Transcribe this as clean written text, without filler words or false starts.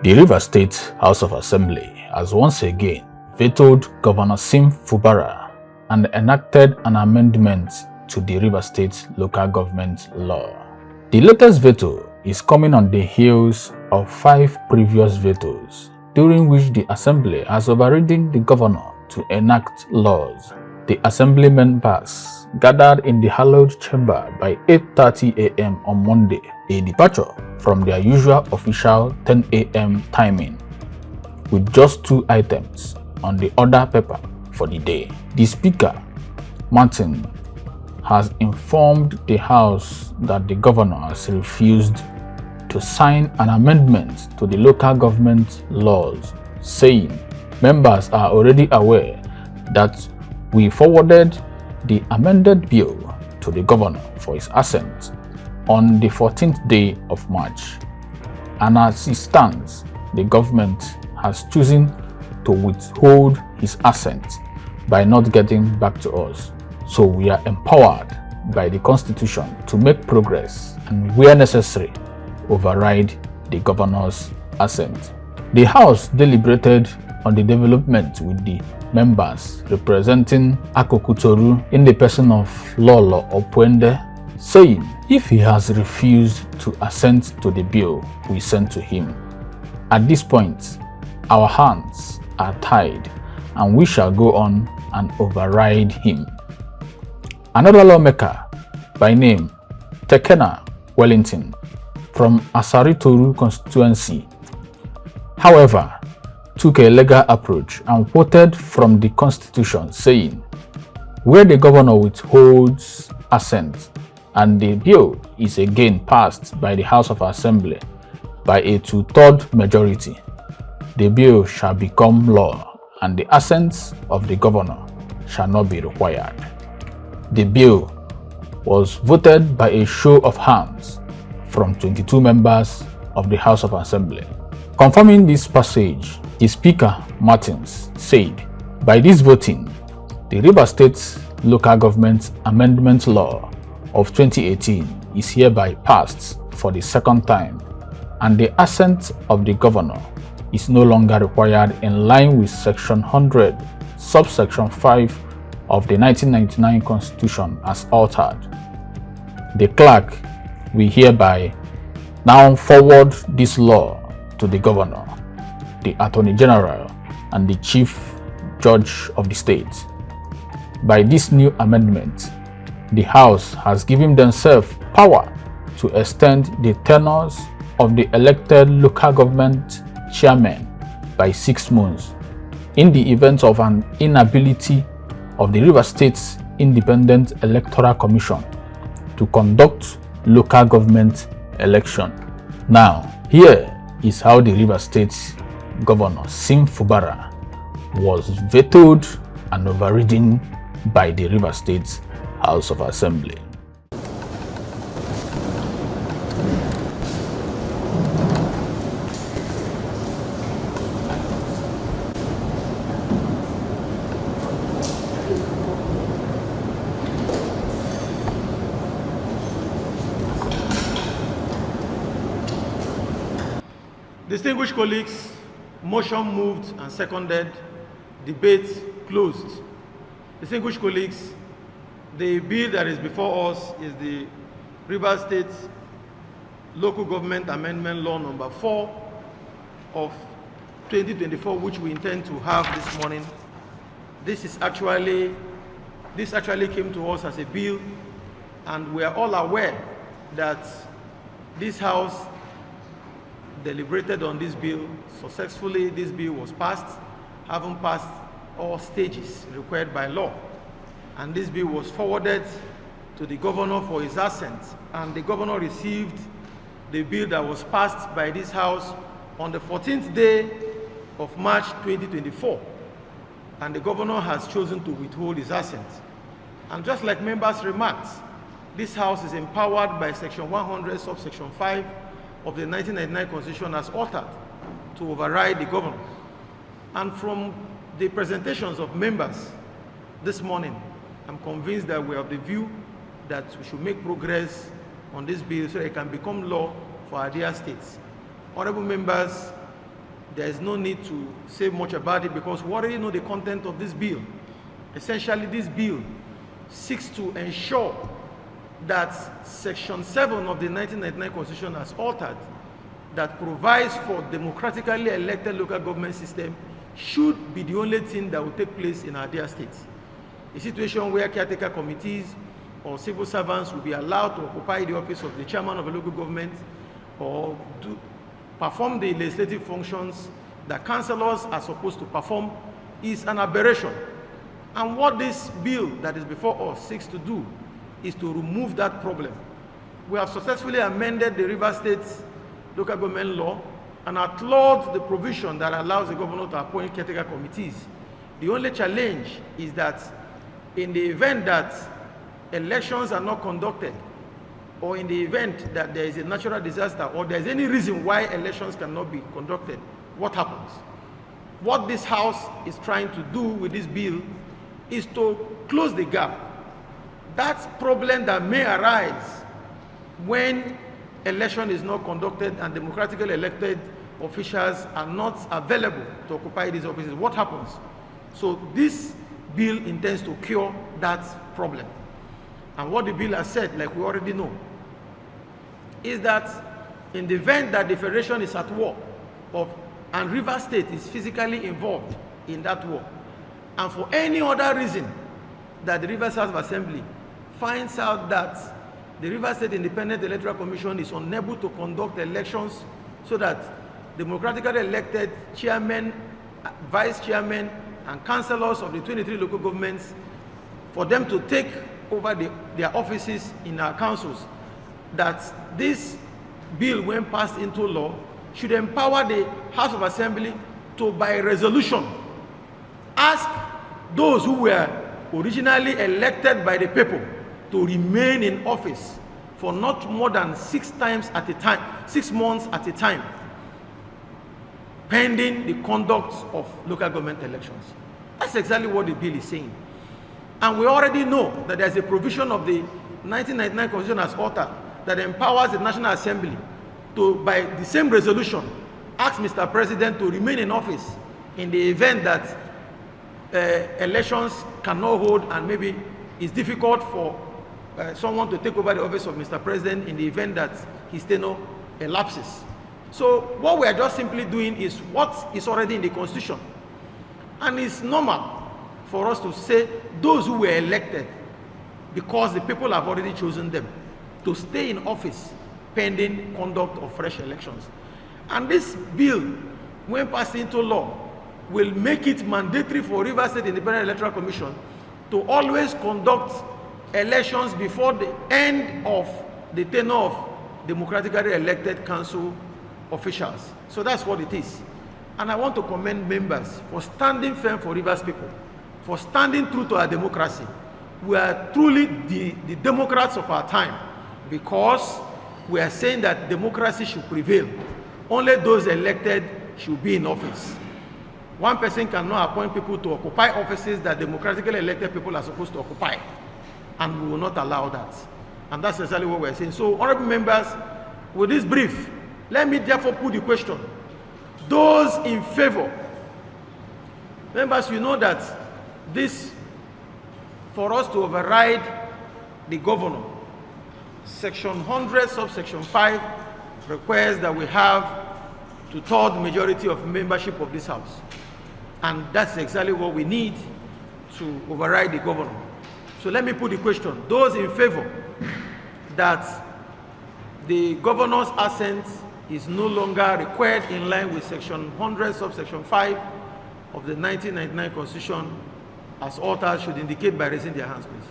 The Rivers State House of Assembly has once again vetoed Governor Sim Fubara and enacted an amendment to the Rivers State local government law. The latest veto is coming on the heels of 5 previous vetoes, during which the Assembly has overridden the governor to enact laws. The Assembly members gathered in the hallowed chamber by 8:30 a.m. on Monday, a departure from their usual official 10 a.m. timing, with just 2 items on the order paper for the day. The Speaker, Martin, has informed the House that the governor has refused to sign an amendment to the local government laws, saying members are already aware that we forwarded the amended bill to the governor for his assent on the 14th day of March, and as it stands, the government has chosen to withhold his assent by not getting back to us. So we are empowered by the Constitution to make progress and, where necessary, override the governor's assent. The House deliberated on the development with the members representing Akokutoru in the person of Lolo Opwende, saying if he has refused to assent to the bill we sent to him, at this point our hands are tied and we shall go on and override him. Another lawmaker by name Tekena Wellington from Asaritoru constituency, however, took a legal approach and quoted from the Constitution, saying, where the governor withholds assent and the bill is again passed by the House of Assembly by a 2/3 majority, the bill shall become law and the assent of the governor shall not be required. The bill was voted by a show of hands from 22 members of the House of Assembly. Confirming this passage, the Speaker, Martins, said, by this voting, the Rivers State Local Government Amendment Law of 2018 is hereby passed for the 2nd time, and the assent of the governor is no longer required in line with Section 100, subsection 5 of the 1999 Constitution as altered. The clerk will hereby now forward this law to the governor, the Attorney General, and the Chief Judge of the state. By this new amendment, the House has given themselves power to extend the tenures of the elected local government chairmen by 6 months in the event of an inability of the Rivers State's Independent Electoral Commission to conduct local government election. Now, here is how the Rivers State Governor Sim Fubara was vetoed and overridden by the Rivers State House of Assembly. Distinguished colleagues, motion moved and seconded, debate closed. Distinguished colleagues, the bill that is before us is the Rivers State Local Government Amendment Law number 4 of 2024, which we intend to have this morning. This actually came to us as a bill, and we are all aware that this House deliberated on this bill successfully. This bill was passed, having passed all stages required by law, and this bill was forwarded to the governor for his assent, and the governor received the bill that was passed by this House on the 14th day of March 2024, and the governor has chosen to withhold his assent. And just like members remarked, this House is empowered by Section 100, subsection 5 of the 1999 Constitution as altered to override the governor. And from the presentations of members this morning, I'm convinced that we are of the view that we should make progress on this bill so that it can become law for our dear states. Honorable members, there is no need to say much about it because we already know the content of this bill. Essentially, this bill seeks to ensure that Section 7 of the 1999 Constitution has altered that provides for democratically elected local government system should be the only thing that will take place in our dear states. A situation where caretaker committees or civil servants will be allowed to occupy the office of the chairman of a local government or perform the legislative functions that councillors are supposed to perform is an aberration. And what this bill that is before us seeks to do is to remove that problem. We have successfully amended the Rivers State local government law and outlawed the provision that allows the governor to appoint caretaker committees. The only challenge is that in the event that elections are not conducted, or in the event that there is a natural disaster, or there is any reason why elections cannot be conducted, what happens? What this House is trying to do with this bill is to close the gap. That problem that may arise when election is not conducted and democratically elected officials are not available to occupy these offices. What happens? So this bill intends to cure that problem. And what the bill has said, like we already know, is that in the event that the Federation is at war and Rivers State is physically involved in that war, and for any other reason that the Rivers House of Assembly finds out that the Rivers State Independent Electoral Commission is unable to conduct elections so that democratically elected chairmen, vice chairmen, and councillors of the 23 local governments, for them to take over their offices in our councils, that this bill, when passed into law, should empower the House of Assembly to, by resolution, ask those who were originally elected by the people to remain in office for not more than 6 months at a time, pending the conduct of local government elections. That's exactly what the bill is saying. And we already know that there's a provision of the 1999 Constitution as altered that empowers the National Assembly to, by the same resolution, ask Mr. President to remain in office in the event that elections cannot hold and maybe it's difficult for someone to take over the office of Mr. President in the event that his tenure elapses. So what we are just simply doing is what is already in the Constitution. And it's normal for us to say those who were elected because the people have already chosen them to stay in office pending conduct of fresh elections. And this bill, when passed into law, will make it mandatory for Rivers State Independent Electoral Commission to always conduct elections before the end of the tenure of democratically elected council officials. So that's what it is. And I want to commend members for standing firm for Rivers people, for standing true to our democracy. We are truly the Democrats of our time because we are saying that democracy should prevail. Only those elected should be in office. One person cannot appoint people to occupy offices that democratically elected people are supposed to occupy. And we will not allow that. And that's exactly what we're saying. So, honorable members, with this brief, let me therefore put the question. Those in favor, members, you know that this, for us to override the governor, Section 100, subsection 5, requires that we have 2/3 majority of membership of this House. And that's exactly what we need to override the governor. So let me put the question. Those in favor that the governor's assent is no longer required in line with Section 100, subsection 5 of the 1999 Constitution as altered should indicate by raising their hands, please.